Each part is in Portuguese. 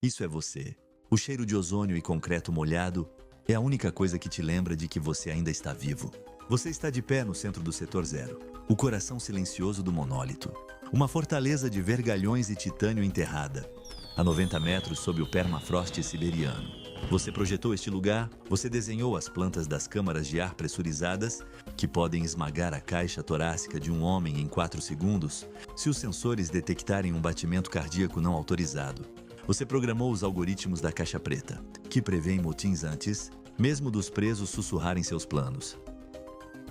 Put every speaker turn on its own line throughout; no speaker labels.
Isso é você. O cheiro de ozônio e concreto molhado é a única coisa que te lembra de que você ainda está vivo. Você está de pé no centro do setor zero, o coração silencioso do monólito. Uma fortaleza de vergalhões e titânio enterrada, a 90 metros sob o permafrost siberiano. Você projetou este lugar, você desenhou as plantas das câmaras de ar pressurizadas, que podem esmagar a caixa torácica de um homem em 4 segundos, se os sensores detectarem um batimento cardíaco não autorizado. Você programou os algoritmos da caixa preta, que prevêem motins antes, mesmo dos presos sussurrarem seus planos.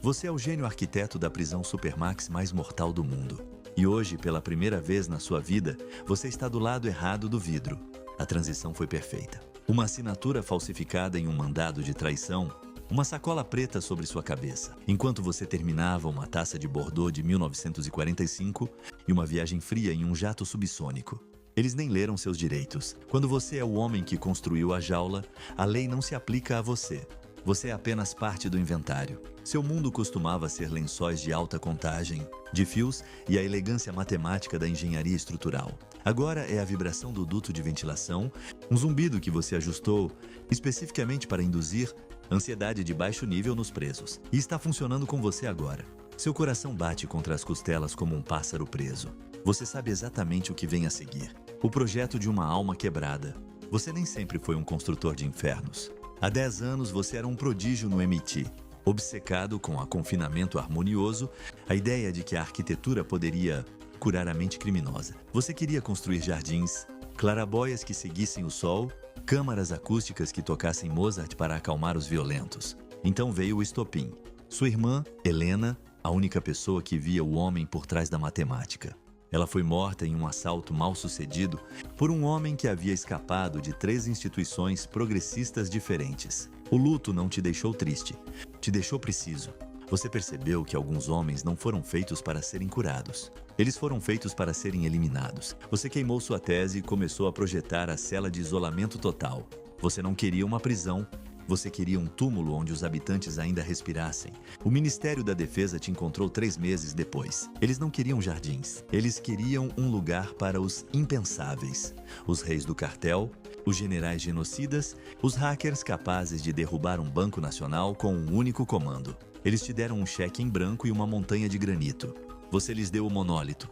Você é o gênio arquiteto da prisão Supermax mais mortal do mundo. E hoje, pela primeira vez na sua vida, você está do lado errado do vidro. A transição foi perfeita. Uma assinatura falsificada em um mandado de traição, uma sacola preta sobre sua cabeça, enquanto você terminava uma taça de Bordeaux de 1945 e uma viagem fria em um jato subsônico. Eles nem leram seus direitos. Quando você é o homem que construiu a jaula, a lei não se aplica a você. Você é apenas parte do inventário. Seu mundo costumava ser lençóis de alta contagem, de fios e a elegância matemática da engenharia estrutural. Agora é a vibração do duto de ventilação, um zumbido que você ajustou especificamente para induzir ansiedade de baixo nível nos presos. E está funcionando com você agora. Seu coração bate contra as costelas como um pássaro preso. Você sabe exatamente o que vem a seguir. O projeto de uma alma quebrada. Você nem sempre foi um construtor de infernos. Há 10 anos você era um prodígio no MIT, obcecado com o confinamento harmonioso, a ideia de que a arquitetura poderia curar a mente criminosa. Você queria construir jardins, clarabóias que seguissem o sol, câmaras acústicas que tocassem Mozart para acalmar os violentos. Então veio o estopim. Sua irmã, Helena, a única pessoa que via o homem por trás da matemática. Ela foi morta em um assalto mal sucedido por um homem que havia escapado de 3 instituições progressistas diferentes. O luto não te deixou triste, te deixou preciso. Você percebeu que alguns homens não foram feitos para serem curados. Eles foram feitos para serem eliminados. Você queimou sua tese e começou a projetar a cela de isolamento total. Você não queria uma prisão. Você queria um túmulo onde os habitantes ainda respirassem. O Ministério da Defesa te encontrou 3 meses depois. Eles não queriam jardins. Eles queriam um lugar para os impensáveis. Os reis do cartel, os generais genocidas, os hackers capazes de derrubar um banco nacional com um único comando. Eles te deram um cheque em branco e uma montanha de granito. Você lhes deu o monólito.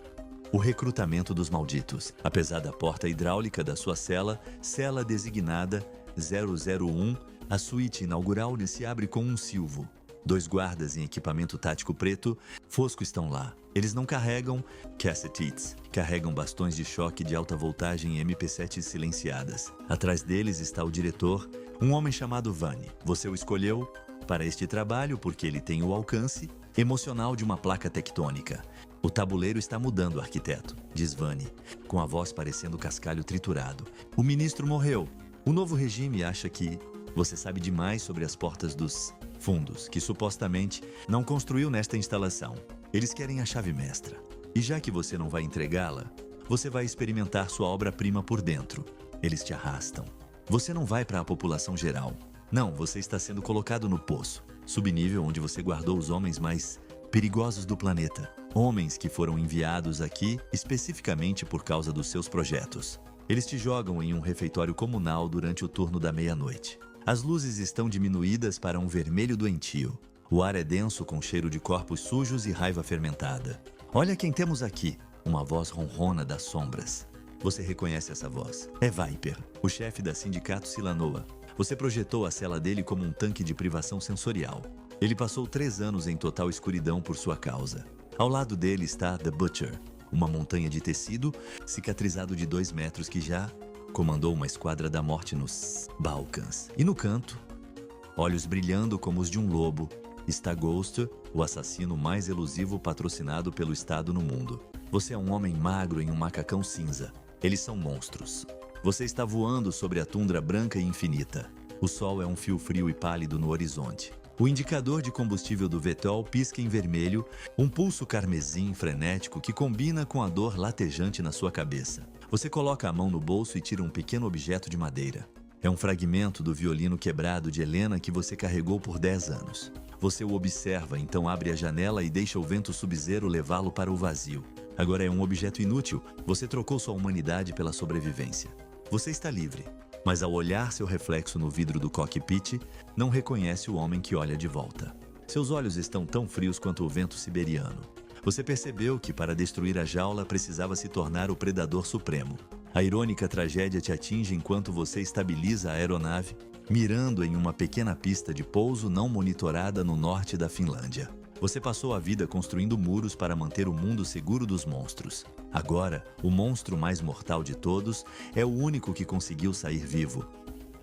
O recrutamento dos malditos. Apesar da porta hidráulica da sua cela designada 001, a suíte inaugural se abre com um silvo. 2 guardas em equipamento tático preto, fosco estão lá. Eles não carregam cassettes, carregam bastões de choque de alta voltagem MP7 silenciadas. Atrás deles está o diretor, um homem chamado Vani. Você o escolheu para este trabalho porque ele tem o alcance emocional de uma placa tectônica. O tabuleiro está mudando, arquiteto, diz Vani, com a voz parecendo cascalho triturado. O ministro morreu. O novo regime acha que você sabe demais sobre as portas dos fundos, que supostamente não construiu nesta instalação. Eles querem a chave mestra. E já que você não vai entregá-la, você vai experimentar sua obra-prima por dentro. Eles te arrastam. Você não vai para a população geral. Não, você está sendo colocado no poço, subnível onde você guardou os homens mais perigosos do planeta. Homens que foram enviados aqui especificamente por causa dos seus projetos. Eles te jogam em um refeitório comunal durante o turno da meia-noite. As luzes estão diminuídas para um vermelho doentio. O ar é denso com cheiro de corpos sujos e raiva fermentada. Olha quem temos aqui, uma voz ronrona das sombras. Você reconhece essa voz. É Viper, o chefe da Sindicato Silanoa. Você projetou a cela dele como um tanque de privação sensorial. Ele passou 3 anos em total escuridão por sua causa. Ao lado dele está The Butcher, uma montanha de tecido cicatrizado de 2 metros que já comandou uma esquadra da morte nos Balcãs. E no canto, olhos brilhando como os de um lobo, está Ghost, o assassino mais elusivo patrocinado pelo Estado no mundo. Você é um homem magro em um macacão cinza. Eles são monstros. Você está voando sobre a tundra branca e infinita. O sol é um fio frio e pálido no horizonte. O indicador de combustível do VTOL pisca em vermelho, um pulso carmesim frenético que combina com a dor latejante na sua cabeça. Você coloca a mão no bolso e tira um pequeno objeto de madeira. É um fragmento do violino quebrado de Helena que você carregou por 10 anos. Você o observa, então abre a janela e deixa o vento sub-zero levá-lo para o vazio. Agora é um objeto inútil. Você trocou sua humanidade pela sobrevivência. Você está livre, mas ao olhar seu reflexo no vidro do cockpit, não reconhece o homem que olha de volta. Seus olhos estão tão frios quanto o vento siberiano. Você percebeu que para destruir a jaula precisava se tornar o predador supremo. A irônica tragédia te atinge enquanto você estabiliza a aeronave, mirando em uma pequena pista de pouso não monitorada no norte da Finlândia. Você passou a vida construindo muros para manter o mundo seguro dos monstros. Agora, o monstro mais mortal de todos é o único que conseguiu sair vivo.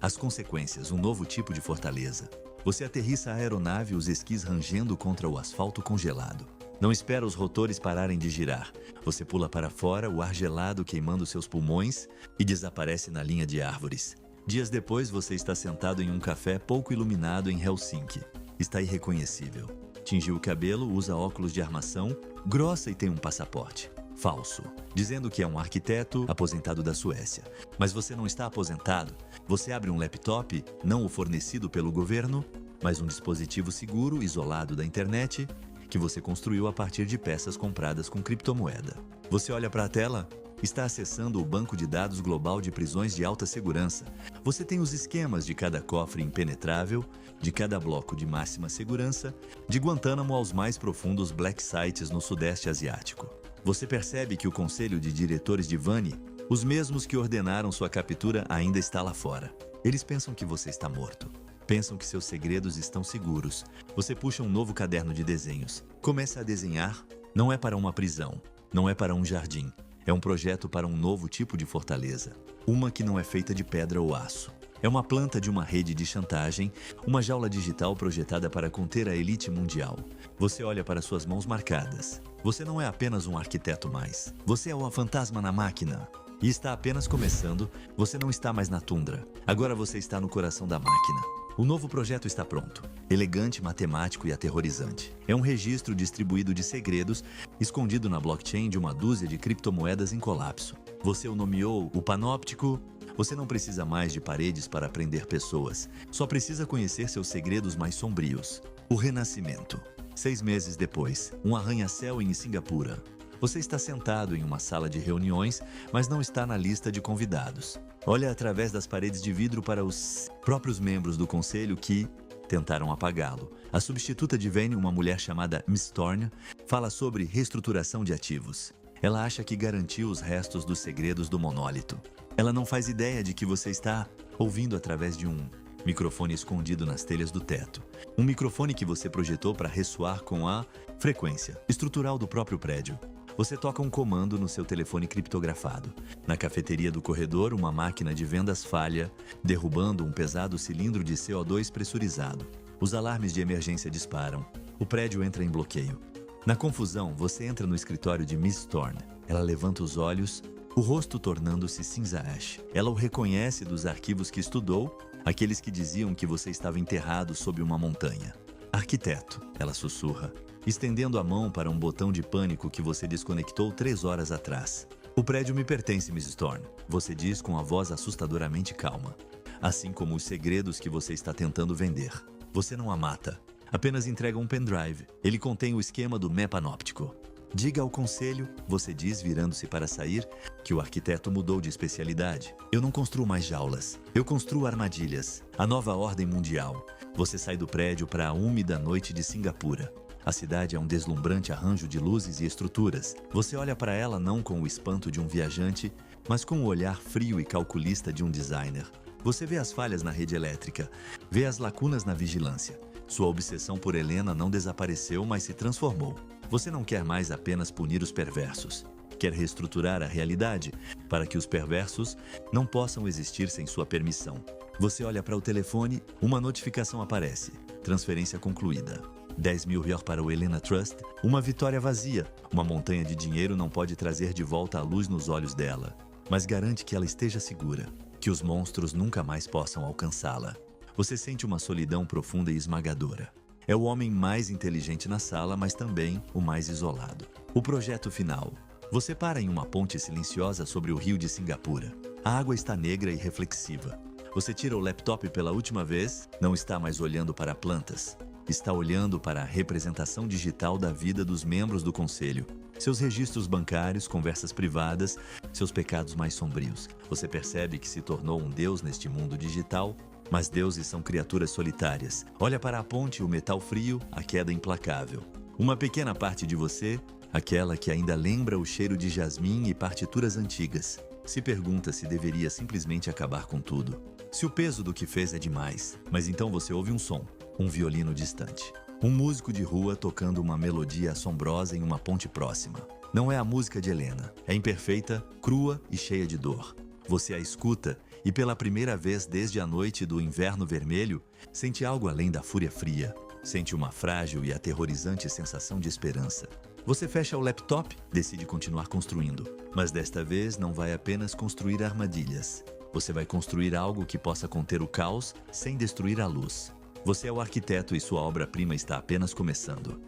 As consequências, um novo tipo de fortaleza. Você aterrissa a aeronave, os esquis rangendo contra o asfalto congelado. Não espera os rotores pararem de girar. Você pula para fora, o ar gelado queimando seus pulmões e desaparece na linha de árvores. Dias depois, você está sentado em um café pouco iluminado em Helsinki. Está irreconhecível. Tingiu o cabelo, usa óculos de armação, grossa e tem um passaporte. Falso, dizendo que é um arquiteto aposentado da Suécia. Mas você não está aposentado. Você abre um laptop, não o fornecido pelo governo, mas um dispositivo seguro, isolado da internet, que você construiu a partir de peças compradas com criptomoeda. Você olha para a tela? Está acessando o banco de dados global de prisões de alta segurança. Você tem os esquemas de cada cofre impenetrável, de cada bloco de máxima segurança, de Guantánamo aos mais profundos black sites no Sudeste Asiático. Você percebe que o conselho de diretores de Vani, os mesmos que ordenaram sua captura, ainda está lá fora. Eles pensam que você está morto. Pensam que seus segredos estão seguros. Você puxa um novo caderno de desenhos. Começa a desenhar. Não é para uma prisão. Não é para um jardim. É um projeto para um novo tipo de fortaleza. Uma que não é feita de pedra ou aço. É uma planta de uma rede de chantagem, uma jaula digital projetada para conter a elite mundial. Você olha para suas mãos marcadas. Você não é apenas um arquiteto mais. Você é o fantasma na máquina. E está apenas começando, você não está mais na tundra. Agora você está no coração da máquina. O novo projeto está pronto. Elegante, matemático e aterrorizante. É um registro distribuído de segredos, escondido na blockchain de uma dúzia de criptomoedas em colapso. Você o nomeou o Panóptico. Você não precisa mais de paredes para prender pessoas. Só precisa conhecer seus segredos mais sombrios. O Renascimento. 6 meses depois, um arranha-céu em Singapura. Você está sentado em uma sala de reuniões, mas não está na lista de convidados. Olha através das paredes de vidro para os próprios membros do conselho que tentaram apagá-lo. A substituta de Vane, uma mulher chamada Miss Thorne, fala sobre reestruturação de ativos. Ela acha que garantiu os restos dos segredos do monólito. Ela não faz ideia de que você está ouvindo através de um microfone escondido nas telhas do teto. Um microfone que você projetou para ressoar com a frequência estrutural do próprio prédio. Você toca um comando no seu telefone criptografado. Na cafeteria do corredor, uma máquina de vendas falha, derrubando um pesado cilindro de CO2 pressurizado. Os alarmes de emergência disparam. O prédio entra em bloqueio. Na confusão, você entra no escritório de Miss Thorne. Ela levanta os olhos, o rosto tornando-se cinza ash. Ela o reconhece dos arquivos que estudou, aqueles que diziam que você estava enterrado sob uma montanha. Arquiteto, ela sussurra, estendendo a mão para um botão de pânico que você desconectou 3 horas atrás. O prédio me pertence, Mrs. Thorne, você diz com a voz assustadoramente calma. Assim como os segredos que você está tentando vender. Você não a mata. Apenas entrega um pendrive. Ele contém o esquema do Mepanóptico. Diga ao conselho, você diz virando-se para sair, que o arquiteto mudou de especialidade. Eu não construo mais jaulas. Eu construo armadilhas. A nova ordem mundial. Você sai do prédio para a úmida noite de Singapura. A cidade é um deslumbrante arranjo de luzes e estruturas. Você olha para ela não com o espanto de um viajante, mas com o olhar frio e calculista de um designer. Você vê as falhas na rede elétrica, vê as lacunas na vigilância. Sua obsessão por Helena não desapareceu, mas se transformou. Você não quer mais apenas punir os perversos. Quer reestruturar a realidade para que os perversos não possam existir sem sua permissão. Você olha para o telefone, uma notificação aparece. Transferência concluída. 10 mil yuan para o Helena Trust, uma vitória vazia. Uma montanha de dinheiro não pode trazer de volta a luz nos olhos dela, mas garante que ela esteja segura, que os monstros nunca mais possam alcançá-la. Você sente uma solidão profunda e esmagadora. É o homem mais inteligente na sala, mas também o mais isolado. O projeto final. Você para em uma ponte silenciosa sobre o rio de Singapura. A água está negra e reflexiva. Você tira o laptop pela última vez, não está mais olhando para plantas. está olhando para a representação digital da vida dos membros do conselho. Seus registros bancários, conversas privadas, seus pecados mais sombrios. Você percebe que se tornou um deus neste mundo digital, mas deuses são criaturas solitárias. Olha para a ponte, o metal frio, a queda implacável. Uma pequena parte de você, aquela que ainda lembra o cheiro de jasmim e partituras antigas, se pergunta se deveria simplesmente acabar com tudo. Se o peso do que fez é demais, mas então você ouve um som, um violino distante. Um músico de rua tocando uma melodia assombrosa em uma ponte próxima. Não é a música de Helena, é imperfeita, crua e cheia de dor. Você a escuta e pela primeira vez desde a noite do inverno vermelho, sente algo além da fúria fria. Sente uma frágil e aterrorizante sensação de esperança. Você fecha o laptop, decide continuar construindo. Mas desta vez não vai apenas construir armadilhas. Você vai construir algo que possa conter o caos sem destruir a luz. Você é o arquiteto e sua obra-prima está apenas começando.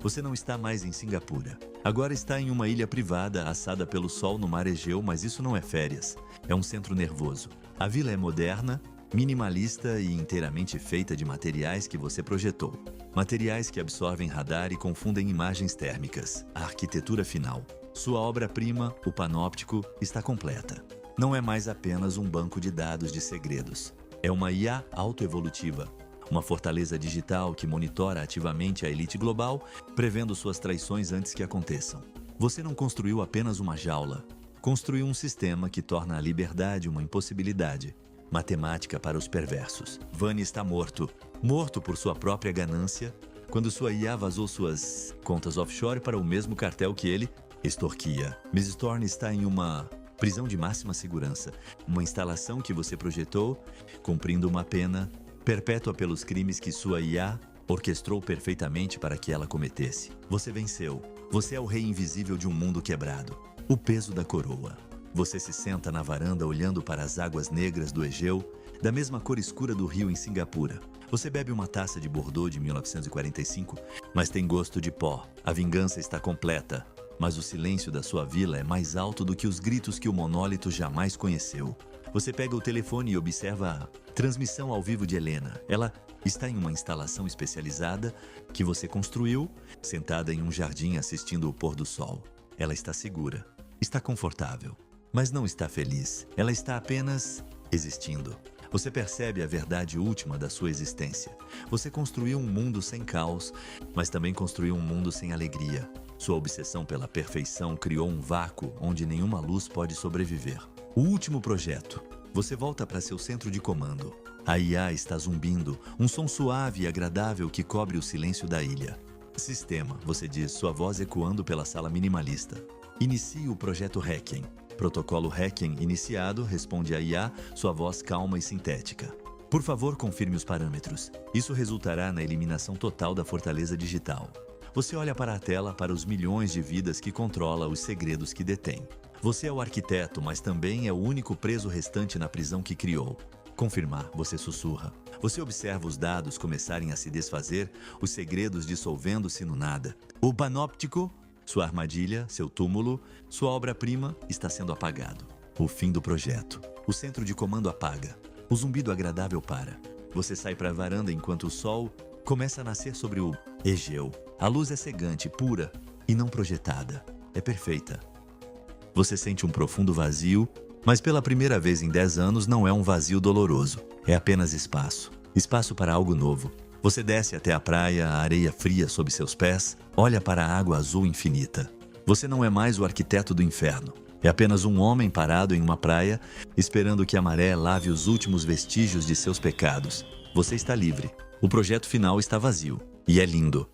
Você não está mais em Singapura. Agora está em uma ilha privada assada pelo sol no mar Egeu, mas isso não é férias. É um centro nervoso. A vila é moderna, minimalista e inteiramente feita de materiais que você projetou. Materiais que absorvem radar e confundem imagens térmicas. A arquitetura final. Sua obra-prima, o panóptico, está completa. Não é mais apenas um banco de dados de segredos. É uma IA autoevolutiva. Uma fortaleza digital que monitora ativamente a elite global, prevendo suas traições antes que aconteçam. Você não construiu apenas uma jaula. Construiu um sistema que torna a liberdade uma impossibilidade. Matemática para os perversos. Vani está morto. Morto por sua própria ganância, quando sua IA vazou suas contas offshore para o mesmo cartel que ele extorquia. Mrs. Thorne está em uma prisão de máxima segurança. Uma instalação que você projetou, cumprindo uma pena perpétua pelos crimes que sua IA orquestrou perfeitamente para que ela cometesse. Você venceu. Você é o rei invisível de um mundo quebrado. O peso da coroa. Você se senta na varanda olhando para as águas negras do Egeu, da mesma cor escura do rio em Singapura. Você bebe uma taça de Bordeaux de 1945, mas tem gosto de pó. A vingança está completa, mas o silêncio da sua vila é mais alto do que os gritos que o monólito jamais conheceu. Você pega o telefone e observa a transmissão ao vivo de Helena. Ela está em uma instalação especializada que você construiu, sentada em um jardim assistindo o pôr do sol. Ela está segura, está confortável, mas não está feliz. Ela está apenas existindo. Você percebe a verdade última da sua existência. Você construiu um mundo sem caos, mas também construiu um mundo sem alegria. Sua obsessão pela perfeição criou um vácuo onde nenhuma luz pode sobreviver. O último projeto. Você volta para seu centro de comando. A IA está zumbindo, um som suave e agradável que cobre o silêncio da ilha. Sistema, você diz, sua voz ecoando pela sala minimalista. Inicie o projeto Hacking. Protocolo Hacking iniciado, responde a IA, sua voz calma e sintética. Por favor, confirme os parâmetros. Isso resultará na eliminação total da fortaleza digital. Você olha para a tela para os milhões de vidas que controla os segredos que detém. Você é o arquiteto, mas também é o único preso restante na prisão que criou. Confirmar, você sussurra. Você observa os dados começarem a se desfazer, os segredos dissolvendo-se no nada. O panóptico, sua armadilha, seu túmulo, sua obra-prima está sendo apagado. O fim do projeto. O centro de comando apaga. O zumbido agradável para. Você sai para a varanda enquanto o sol começa a nascer sobre o Egeu. A luz é cegante, pura e não projetada. É perfeita. Você sente um profundo vazio, mas pela primeira vez em 10 anos não é um vazio doloroso. É apenas espaço. Espaço para algo novo. Você desce até a praia, a areia fria sob seus pés, olha para a água azul infinita. Você não é mais o arquiteto do inferno. É apenas um homem parado em uma praia, esperando que a maré lave os últimos vestígios de seus pecados. Você está livre. O projeto final está vazio. E é lindo.